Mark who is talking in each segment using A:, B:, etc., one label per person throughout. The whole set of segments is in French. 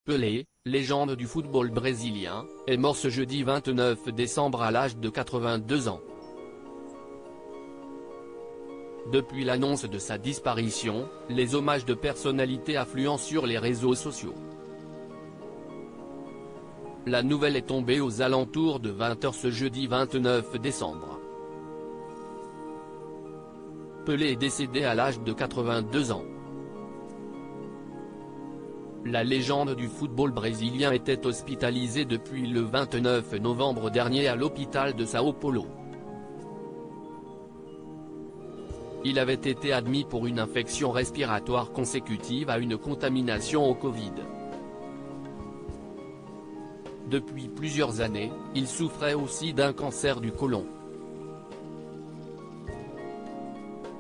A: Pelé, légende du football brésilien, est mort ce jeudi 29 décembre à l'âge de 82 ans. Depuis l'annonce de sa disparition, les hommages de personnalités affluent sur les réseaux sociaux. La nouvelle est tombée aux alentours de 20 h ce jeudi 29 décembre. Pelé est décédé à l'âge de 82 ans. La légende du football brésilien était hospitalisé depuis le 29 novembre dernier à l'hôpital de São Paulo. Il avait été admis pour une infection respiratoire consécutive à une contamination au Covid. Depuis plusieurs années, il souffrait aussi d'un cancer du côlon.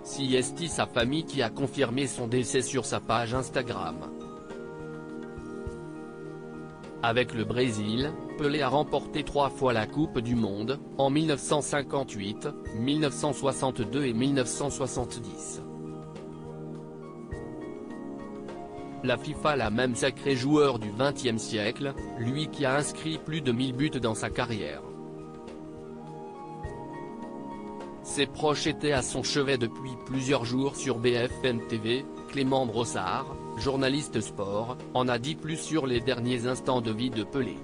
A: C'est sa famille qui a confirmé son décès sur sa page Instagram. Avec le Brésil, Pelé a remporté 3 fois la Coupe du Monde, en 1958, 1962 et 1970. La FIFA l'a même sacré joueur du XXe siècle, lui qui a inscrit plus de 1000 buts dans sa carrière. Ses proches étaient à son chevet depuis plusieurs jours sur BFM TV. Clément Brossard, journaliste sport, en a dit plus sur les derniers instants de vie de Pelé.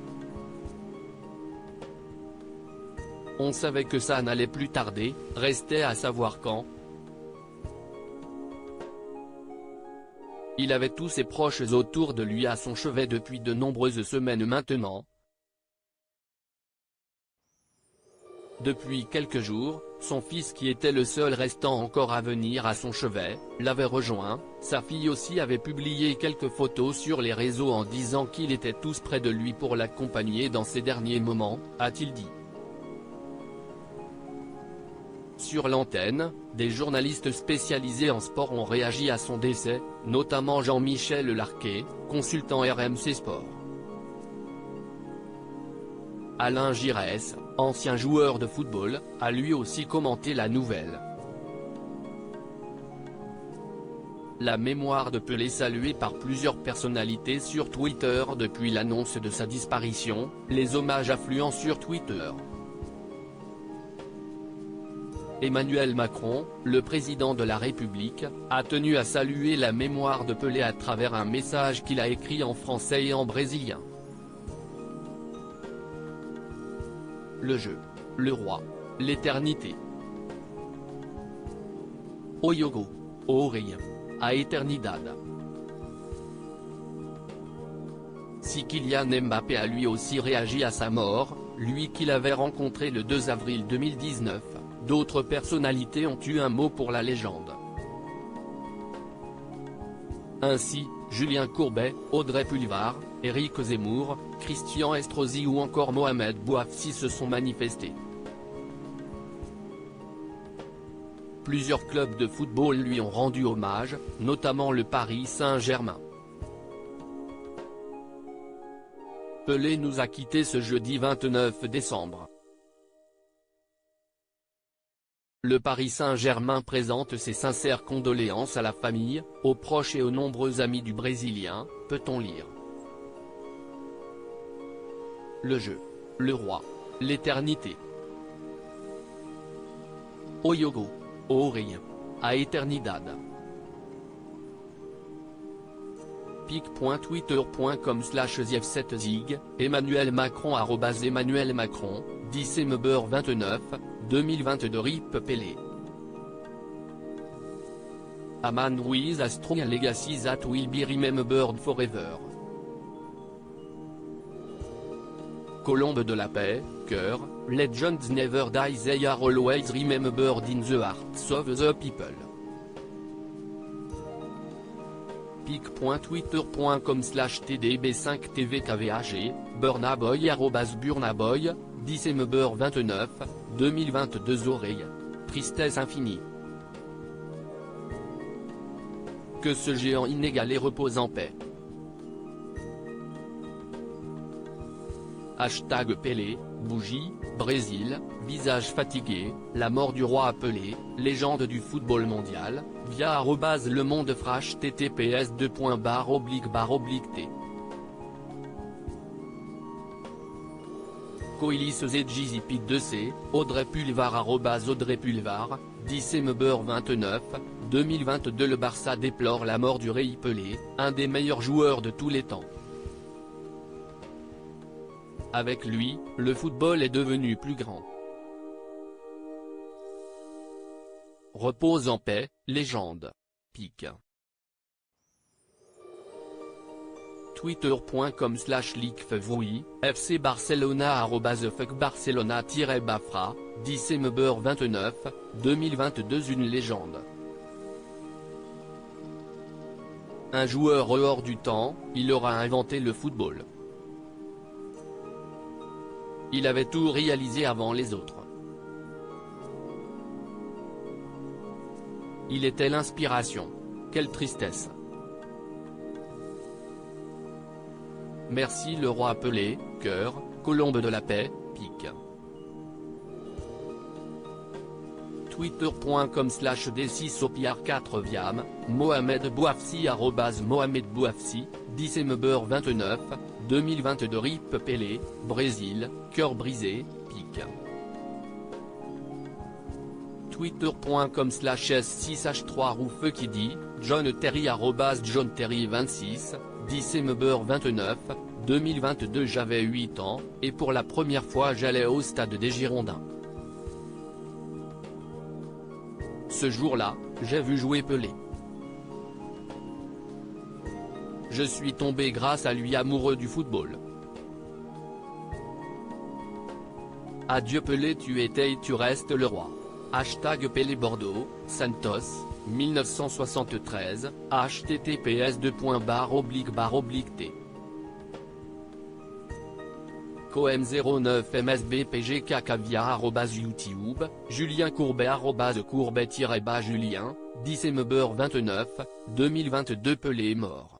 A: On savait que ça n'allait plus tarder, restait à savoir quand. Il avait tous ses proches autour de lui à son chevet depuis de nombreuses semaines maintenant. Depuis quelques jours, son fils qui était le seul restant encore à venir à son chevet, l'avait rejoint. Sa fille aussi avait publié quelques photos sur les réseaux en disant qu'ils étaient tous près de lui pour l'accompagner dans ces derniers moments, a-t-il dit. Sur l'antenne, des journalistes spécialisés en sport ont réagi à son décès, notamment Jean-Michel Larquet, consultant RMC Sport. Alain Giresse, ancien joueur de football, a lui aussi commenté la nouvelle. La mémoire de Pelé saluée par plusieurs personnalités sur Twitter depuis l'annonce de sa disparition, les hommages affluent sur Twitter. Emmanuel Macron, le président de la République, a tenu à saluer la mémoire de Pelé à travers un message qu'il a écrit en français et en brésilien. Le jeu, le roi, l'éternité. O jogo, o reino, a eternidade. Si Kylian Mbappé a lui aussi réagi à sa mort, lui qu'il avait rencontré le 2 avril 2019, d'autres personnalités ont eu un mot pour la légende. Ainsi, Julien Courbet, Audrey Pulvar, Éric Zemmour, Christian Estrosi ou encore Mohamed Bouafsi se sont manifestés. Plusieurs clubs de football lui ont rendu hommage, notamment le Paris Saint-Germain. Pelé nous a quittés ce jeudi 29 décembre. Le Paris Saint-Germain présente ses sincères condoléances à la famille, aux proches et aux nombreux amis du Brésilien, peut-on lire. Le jeu, le roi, l'éternité. O jogo, o reino, a eternidade. pic.twitter.com/zief7zig, Emmanuel Macron @Emmanuel Macron, December 29, 2022 RIP Pelé. A man with a strong legacy that will be remembered forever. Colombe de la paix, cœur, legends never die, they are always remembered in the hearts of the people. pic.twitter.com/tdb5tvkvag, burnaboy @burnaboy, December 29, 2022 Oreille, tristesse infinie. Que ce géant inégalé repose en paix. Hashtag Pelé, bougie, Brésil, visage fatigué, la mort du roi Pelé, légende du football mondial, via @lemondefrash ttps://t. Coilis Zgizipit 2C, Audrey Pulvar Audrey Pulvar, 10mber29, 2022. Le Barça déplore la mort du Rei Pelé, un des meilleurs joueurs de tous les temps. Avec lui, le football est devenu plus grand. Repose en paix, légende. Pic. Twitter.com/leakfevroui, FC Barcelona @fuckbarcelona-bafra, 10mber29, 2022. Une légende. Un joueur hors du temps, il aura inventé le football. Il avait tout réalisé avant les autres. Il était l'inspiration. Quelle tristesse. Merci le roi Pelé, cœur, colombe de la paix, pic. Twitter.com/D6OPR4 Viam, Mohamed Bouafsi Mohamed Bouafsi, 10mber29, 2022. RIP Pelé, Brésil, cœur brisé, pic. Twitter.com/S6H3 Roufeux qui dit, John Terry John Terry 26, 10mber29, 2022. J'avais 8 ans, et pour la première fois j'allais au stade des Girondins. Ce jour-là, j'ai vu jouer Pelé. Je suis tombé grâce à lui amoureux du football. Adieu Pelé, tu étais et tu restes le roi. Hashtag Pelé Bordeaux, Santos, 1973, https://t. Coem09MSBPGK Caviar @YouTube, Julien Courbet Courbet-Julien, 10mber29, 2022. Pelé est mort.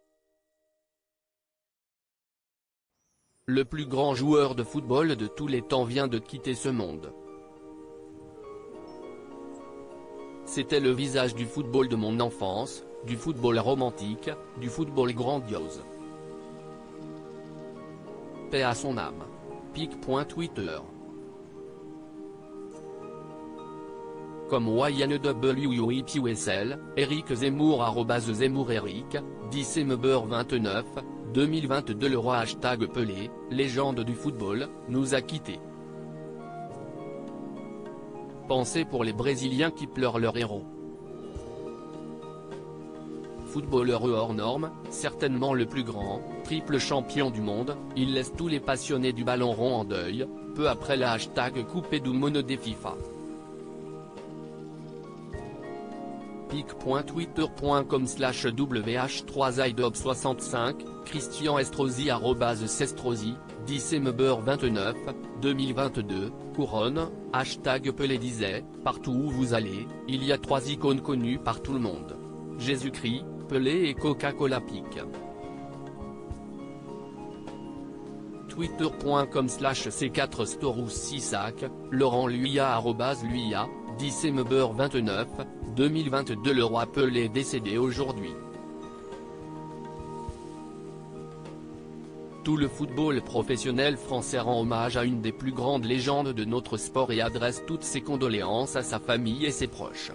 A: Le plus grand joueur de football de tous les temps vient de quitter ce monde. C'était le visage du football de mon enfance, du football romantique, du football grandiose. Paix à son âme. Pic.Twitter. Comme YNWUIPUSL, Eric Zemmour @Zemmour Eric, 10mber29, 2022. Le roi Pelé, légende du football, nous a quittés. Pensez pour les Brésiliens qui pleurent leur héros. Footballeur hors norme, certainement le plus grand, triple champion du monde, il laisse tous les passionnés du ballon rond en deuil, peu après la #coupé du mono des FIFA. pic.twitter.com/WH3iDob65, Christian Estrosi @Sestrosi, 10mber29, 2022, Couronne, #Pelé disait, partout où vous allez, il y a 3 icônes connues par tout le monde. Jésus-Christ, Pelé et Coca-Cola. Pic. Twitter.com/C4Storous6sac, Laurent Luyat @Luyat, 10mber29, 2022. Le roi Pelé est décédé aujourd'hui. Tout le football professionnel français rend hommage à une des plus grandes légendes de notre sport et adresse toutes ses condoléances à sa famille et ses proches.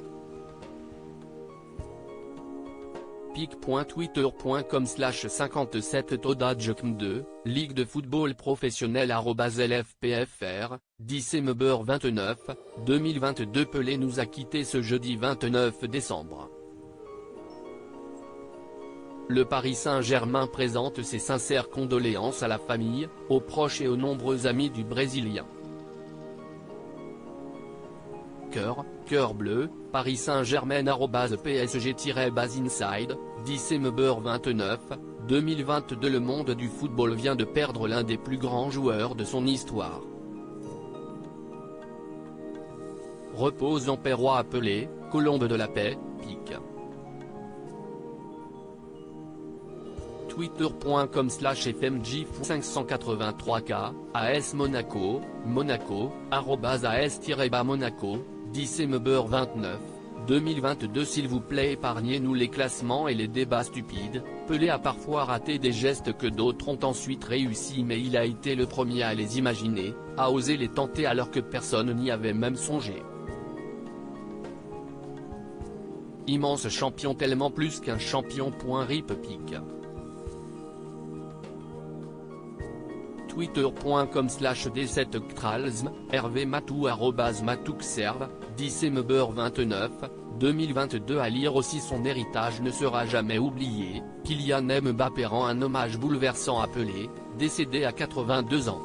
A: pic.twitter.com/57todadjekm2, Ligue de football professionnel @LFPFR, 10mber29, 2022. Pelé nous a quittés ce jeudi 29 décembre. Le Paris Saint-Germain présente ses sincères condoléances à la famille, aux proches et aux nombreux amis du Brésilien. Cœur bleu, Paris Saint-Germain @PSG-Basinside, 10mber29, 2022. Le monde du football vient de perdre l'un des plus grands joueurs de son histoire. Repose en paix roi Pelé, colombe de la paix, pic. Twitter.com/FMJ583K, AS Monaco, @AS-Monaco, 10mber29, 2022. S'il vous plaît, épargnez-nous les classements et les débats stupides. Pelé a parfois raté des gestes que d'autres ont ensuite réussi, mais il a été le premier à les imaginer, à oser les tenter alors que personne n'y avait même songé. Immense champion, tellement plus qu'un champion. Rip pic. Twitter.com/D7Ktralsm, Hervé Matou @Matouxserve, 10 2022. À lire aussi, son héritage ne sera jamais oublié. Kylian Mbappé rend un hommage bouleversant à Pelé, décédé à 82 ans.